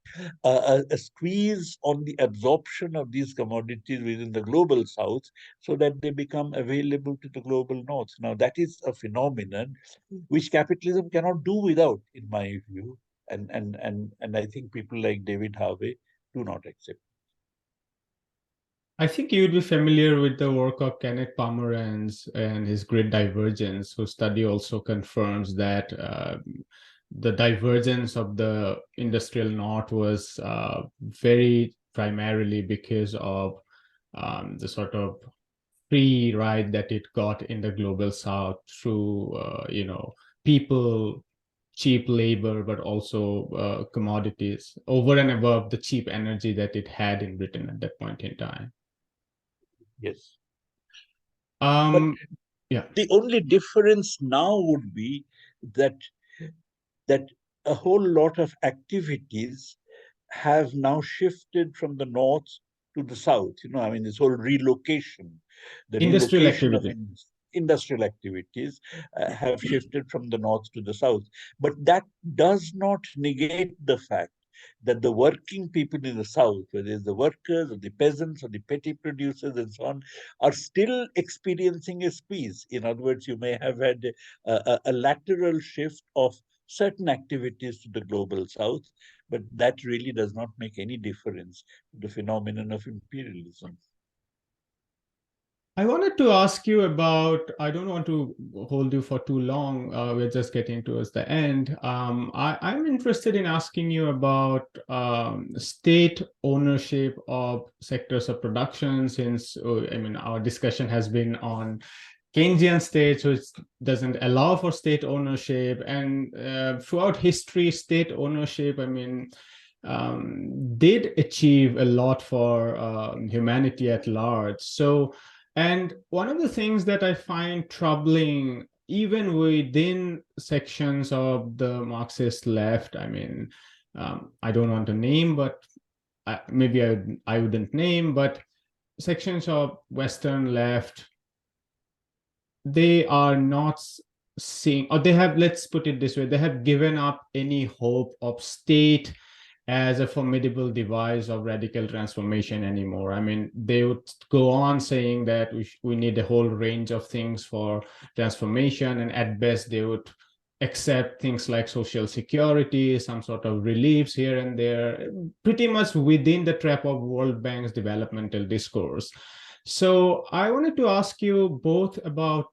a squeeze on the absorption of these commodities within the global south so that they become available to the global north. Now, that is a phenomenon which capitalism cannot do without, in my view. And I think people like David Harvey do not accept. I think you would be familiar with the work of Kenneth Pomeranz and his Great Divergence, whose study also confirms that the divergence of the industrial north was very primarily because of the sort of free ride that it got in the global south through, people, cheap labor, but also commodities over and above the cheap energy that it had in Britain at that point in time. Yes. But Um, yeah. the only difference now would be that that a whole lot of activities have now shifted from the north to the south. I mean, this whole relocation, the Industrial relocation of activity. industrial activities have shifted from the north to the south. But that does not negate the fact that the working people in the south, whether it's the workers or the peasants or the petty producers and so on, are still experiencing a squeeze. In other words, you may have had a lateral shift of certain activities to the global south, but that really does not make any difference to the phenomenon of imperialism. I wanted to ask you about, I don't want to hold you for too long. We're just getting towards the end. I'm interested in asking you about state ownership of sectors of production, since, our discussion has been on Keynesian states, which doesn't allow for state ownership. And throughout history, state ownership, did achieve a lot for humanity at large. So, and one of the things that I find troubling, even within sections of the Marxist left, I don't want to name, but maybe I wouldn't name, but sections of Western left, they are not seeing, or they have, let's put it this way, they have given up any hope of state as a formidable device of radical transformation anymore. They would go on saying that we need a whole range of things for transformation, and at best they would accept things like social security, some sort of reliefs here and there, pretty much within the trap of World Bank's developmental discourse. So I wanted to ask you both about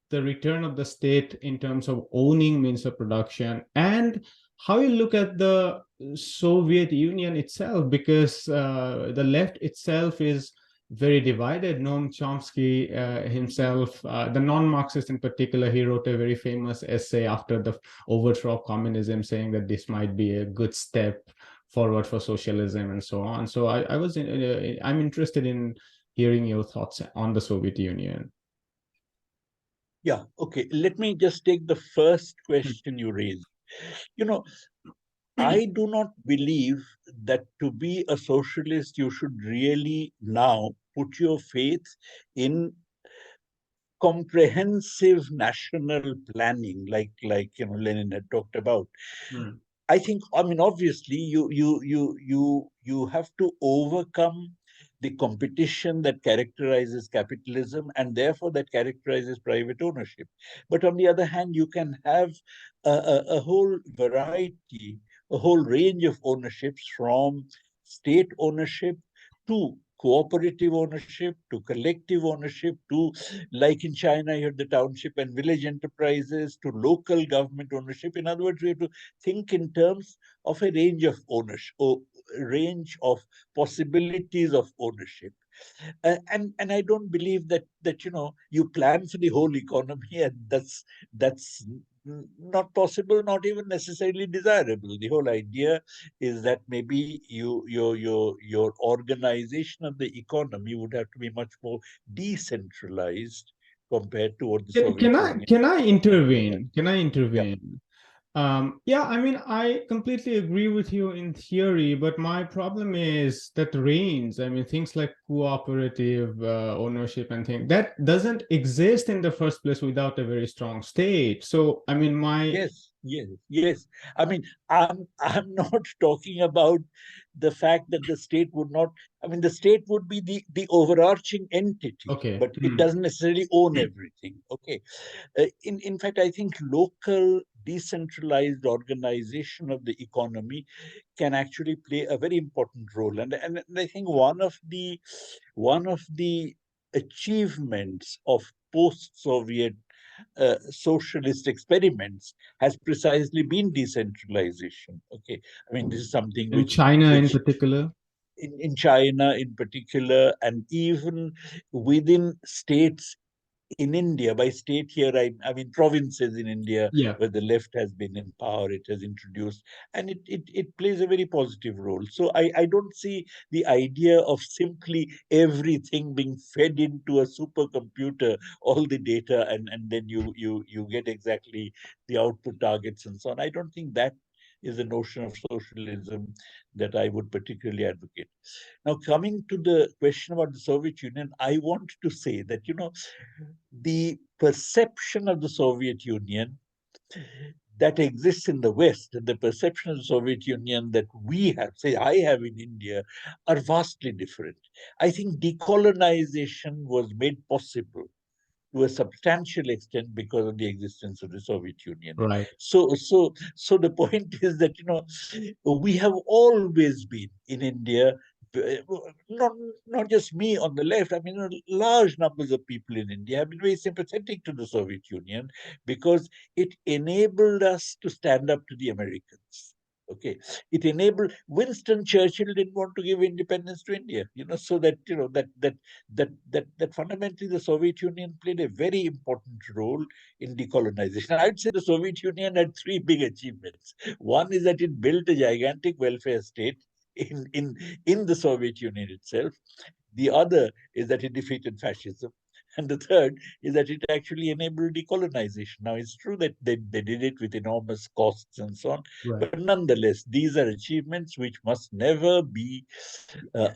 the return of the state in terms of owning means of production, and how you look at the Soviet Union itself, because the left itself is very divided. Noam Chomsky himself, the non-Marxist in particular, he wrote a very famous essay after the overthrow of communism saying that this might be a good step forward for socialism and so on. So I'm interested in hearing your thoughts on the Soviet Union. Yeah, okay. Let me just take the first question you raised. You know, I do not believe that to be a socialist, you should really now put your faith in comprehensive national planning, like Lenin had talked about. Mm. I think, I mean, obviously, you have to overcome the competition that characterizes capitalism, and therefore that characterizes private ownership. But on the other hand, you can have a whole variety, a whole range of ownerships, from state ownership to cooperative ownership to collective ownership to, like in China, you have the township and village enterprises, to local government ownership. In other words, we have to think in terms of a range of ownership, or range of possibilities of ownership. And I don't believe that you plan for the whole economy, and that's not possible, not even necessarily desirable. The whole idea is that maybe your organization of the economy would have to be much more decentralized compared to what the Can Soviet I Union. can I Yeah, intervene? Can I yeah. intervene? Yeah, I mean, I completely agree with you in theory, but my problem is that reigns. I mean, things like cooperative ownership and things that doesn't exist in the first place without a very strong state. So, I mean, my Yes, yes, yes. I mean, I'm not talking about the fact that the state would not. I mean, the state would be the overarching entity, okay. but it doesn't necessarily own everything. Okay. In fact, I think local decentralized organization of the economy can actually play a very important role. And I think one of the achievements of post-Soviet socialist experiments has precisely been decentralization. Okay, I mean, this is something In which China in which particular. in China in particular, and even within states in India. By state here, I mean provinces in India Yeah. where the left has been in power, it has introduced, and it plays a very positive role. So I don't see the idea of simply everything being fed into a supercomputer, all the data, and then you get exactly the output targets and so on. I don't think that is a notion of socialism that I would particularly advocate. Now, coming to the question about the Soviet Union, I want to say that, the perception of the Soviet Union that exists in the West and the perception of the Soviet Union that we have, say I have in India, are vastly different. I think decolonization was made possible to a substantial extent because of the existence of the Soviet Union. Right. So the point is that we have always been in India, not not just me on the left. I mean, large numbers of people in India have been very sympathetic to the Soviet Union because it enabled us to stand up to the Americans. Okay, it enabled. Winston Churchill didn't want to give independence to India, so that that fundamentally the Soviet Union played a very important role in decolonization. I'd say the Soviet Union had three big achievements. One is that it built a gigantic welfare state in the Soviet Union itself. The other is that it defeated fascism. And the third is that it actually enabled decolonization. Now, it's true that they did it with enormous costs and so on, Right. but nonetheless, these are achievements which must never be uh,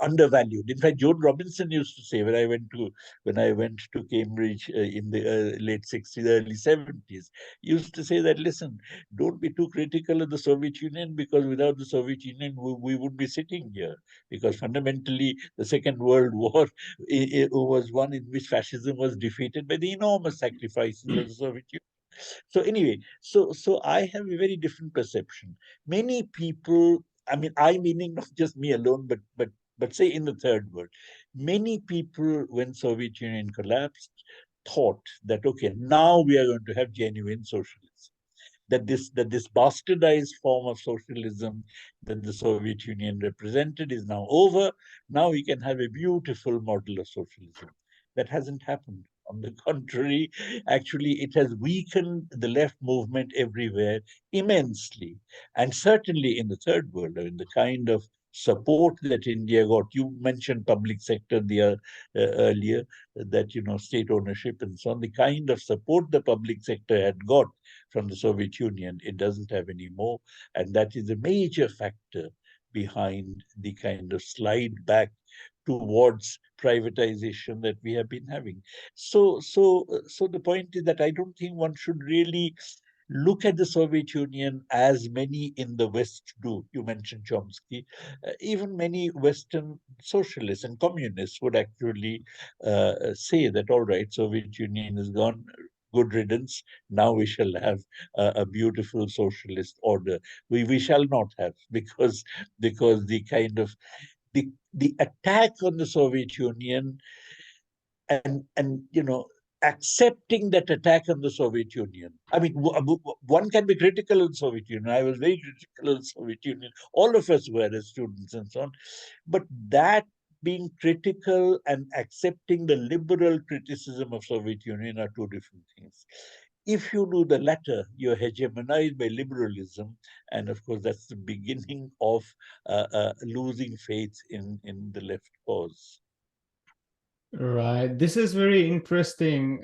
undervalued. In fact, Joan Robinson used to say when I went to Cambridge in the late 60s, early 70s, used to say that, listen, don't be too critical of the Soviet Union, because without the Soviet Union, we would be sitting here. Because fundamentally, the Second World War was one in which fascism was defeated by the enormous sacrifices of the Soviet Union. So anyway, so I have a very different perception. Many people, I mean, I meaning not just me alone, but say in the third world, many people when Soviet Union collapsed thought that, okay, now we are going to have genuine socialism. That this bastardized form of socialism that the Soviet Union represented is now over. Now we can have a beautiful model of socialism. That hasn't happened. On the contrary, actually, it has weakened the left movement everywhere immensely. And certainly in the third world, in the kind of support that India got. You mentioned public sector earlier, that, state ownership and so on. The kind of support the public sector had got from the Soviet Union, it doesn't have anymore. And that is a major factor behind the kind of slide back towards privatization that we have been having. So the point is that I don't think one should really look at the Soviet Union as many in the West do. You mentioned Chomsky. Even many Western socialists and communists would actually say that, all right, Soviet Union is gone, good riddance. Now we shall have a beautiful socialist order. We shall not have, because the kind of the attack on the Soviet Union, and accepting that attack on the Soviet Union. I mean, one can be critical of the Soviet Union. I was very critical of the Soviet Union. All of us were as students and so on. But that being critical and accepting the liberal criticism of Soviet Union are two different things. If you do the latter, you're hegemonized by liberalism, and of course that's the beginning of losing faith in the left cause. Right. This is very interesting.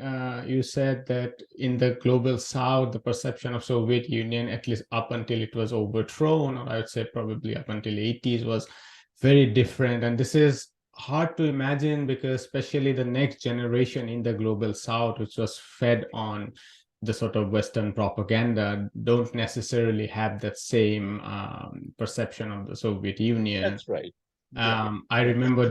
You said that in the global south, the perception of Soviet Union, at least up until it was overthrown, or I would say probably up until 80s, was very different. And this is hard to imagine because especially the next generation in the global south, which was fed on the sort of Western propaganda, don't necessarily have that same perception of the Soviet Union. That's right. Yeah. I remember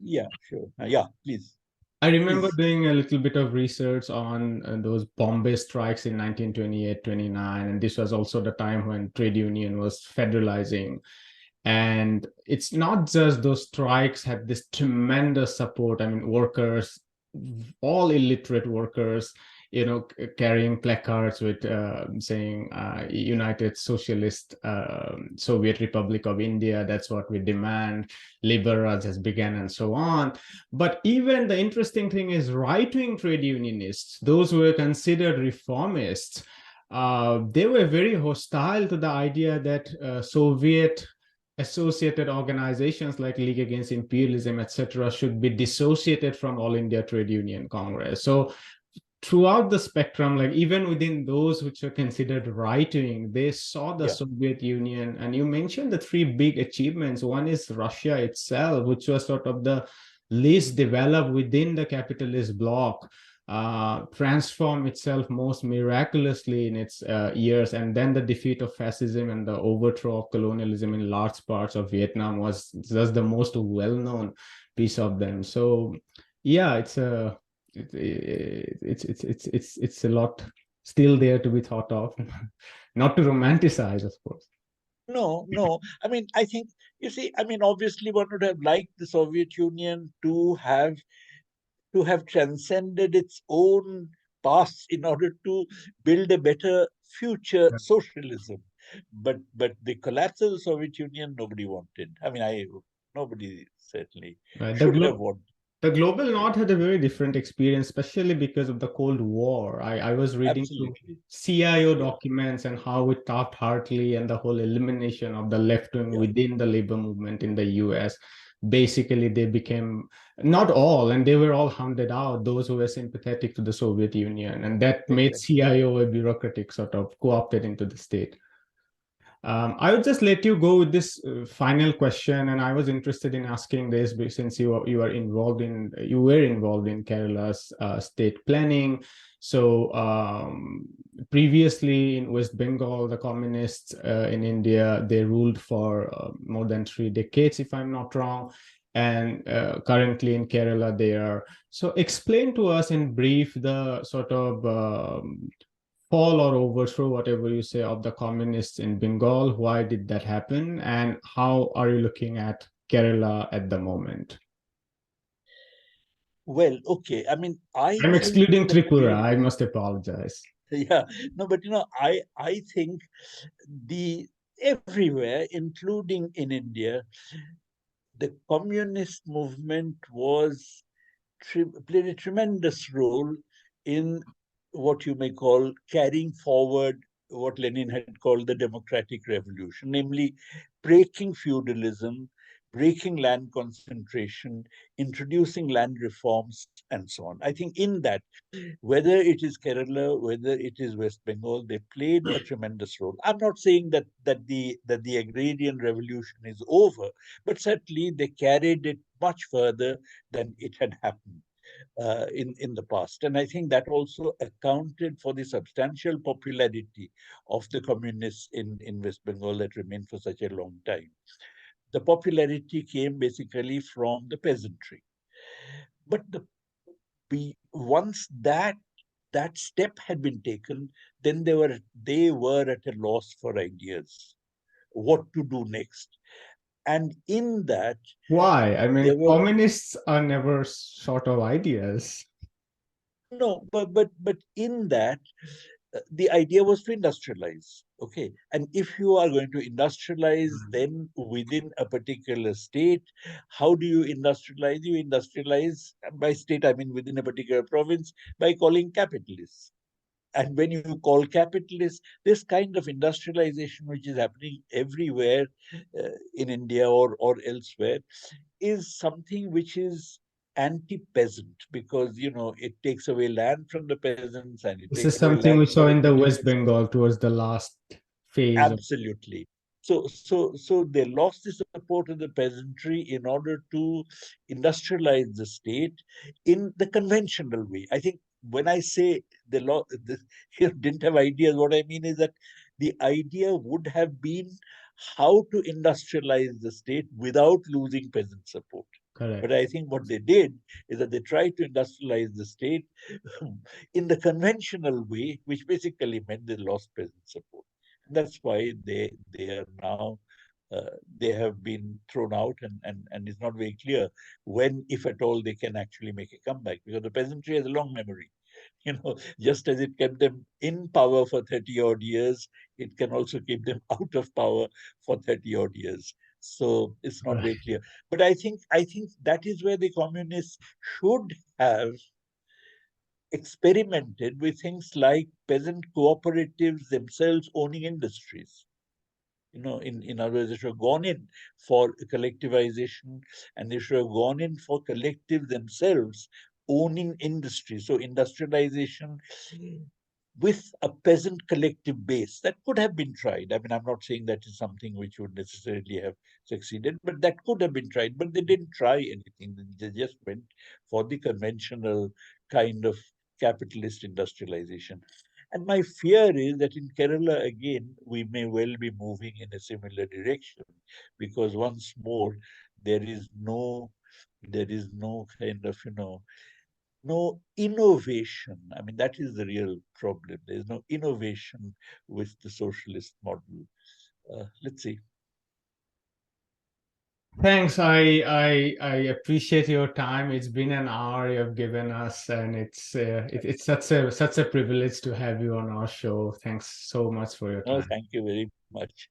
yeah, sure. Yeah, please. I remember doing a little bit of research on those Bombay strikes in 1928, 29, and this was also the time when trade union was federalizing. And it's not just those strikes had this tremendous support. I mean, workers, all illiterate workers, carrying placards with saying United Socialist Soviet Republic of India, that's what we demand, labor has begun, and so on. But even the interesting thing is right-wing trade unionists, those who were considered reformists, they were very hostile to the idea that Soviet associated organizations like League Against Imperialism, etc., should be dissociated from All India Trade Union Congress. So throughout the spectrum, like even within those which are considered right-wing, they saw the Soviet Union. And you mentioned the three big achievements. One is Russia itself, which was sort of the least developed within the capitalist bloc, transform itself most miraculously in its years. And then the defeat of fascism and the overthrow of colonialism in large parts of Vietnam was just the most well-known piece of them. So yeah, it's a it's a lot still there to be thought of. Not to romanticize, of course. No. I mean, I think, you see, I mean, obviously one would have liked the Soviet Union to have transcended its own past in order to build a better future socialism. But the collapse of the Soviet Union, nobody wanted. I mean, nobody certainly should have wanted. The global north had a very different experience, especially because of the Cold War. I was reading through CIO documents and how with Taft-Hartley and the whole elimination of the left wing within the labor movement in the US, basically they became, not all, and they were all hounded out, those who were sympathetic to the Soviet Union. And that made CIO a bureaucratic sort of co-opted into the state. I would just let you go with this final question, and I was interested in asking this since you were involved in Kerala's state planning. So previously in West Bengal, the communists in India, they ruled for more than 3 decades, if I'm not wrong. And currently in Kerala, they are. So explain to us in brief the sort of fall or overthrow, whatever you say, of the communists in Bengal. Why did that happen? And how are you looking at Kerala at the moment? Well, okay. I mean, I'm excluding Tripura. I must apologize. Yeah, no, but I think everywhere, including in India, the communist movement played a tremendous role in what you may call carrying forward what Lenin had called the democratic revolution, namely breaking feudalism, breaking land concentration, introducing land reforms, and so on. I think in that, whether it is Kerala, whether it is West Bengal, they played a tremendous role. I'm not saying that the agrarian revolution is over, but certainly they carried it much further than it had happened in the past. And I think that also accounted for the substantial popularity of the communists in West Bengal that remained for such a long time. The popularity came basically from the peasantry. But once that step had been taken, then they were at a loss for ideas, what to do next. And in that, Why? I mean, there were communists are never sort of ideas. no, but in that, the idea was to industrialize. Okay, and if you are going to industrialize, then within a particular state, how do you industrialize? You industrialize by state, I mean within a particular province, by calling capitalists. And when you call capitalists, this kind of industrialization, which is happening everywhere in India or elsewhere, is something which is anti-peasant, because it takes away land from the peasants and it This takes is away something land we from saw in the West agriculture. Bengal towards the last phase of. Absolutely. So they lost the support of the peasantry in order to industrialize the state in the conventional way. I think when I say didn't have ideas, what I mean is that the idea would have been how to industrialize the state without losing peasant support. But Correct. I think what they did is that they tried to industrialize the state in the conventional way, which basically meant they lost peasant support. And that's why they are now they have been thrown out, and it's not very clear when, if at all, they can actually make a comeback, because the peasantry has a long memory. Just as it kept them in power for 30 odd years, it can also keep them out of power for 30 odd years. So it's not very Right. clear. But I think that is where the communists should have experimented with things like peasant cooperatives themselves owning industries. In other words, they should have gone in for collectivization, and they should have gone in for collectives themselves owning industry. So industrialization with a peasant collective base, that could have been tried. I mean, I'm not saying that is something which would necessarily have succeeded, but that could have been tried. But they didn't try anything. They just went for the conventional kind of capitalist industrialization. And my fear is that in Kerala, again, we may well be moving in a similar direction, because once more, there is no there is no kind of, no innovation. I mean, that is the real problem. There's no innovation with the socialist model. Let's see. Thanks. I appreciate your time. It's been an hour you have given us, and it's such a privilege to have you on our show. Thanks so much for your No, time. thank you very much.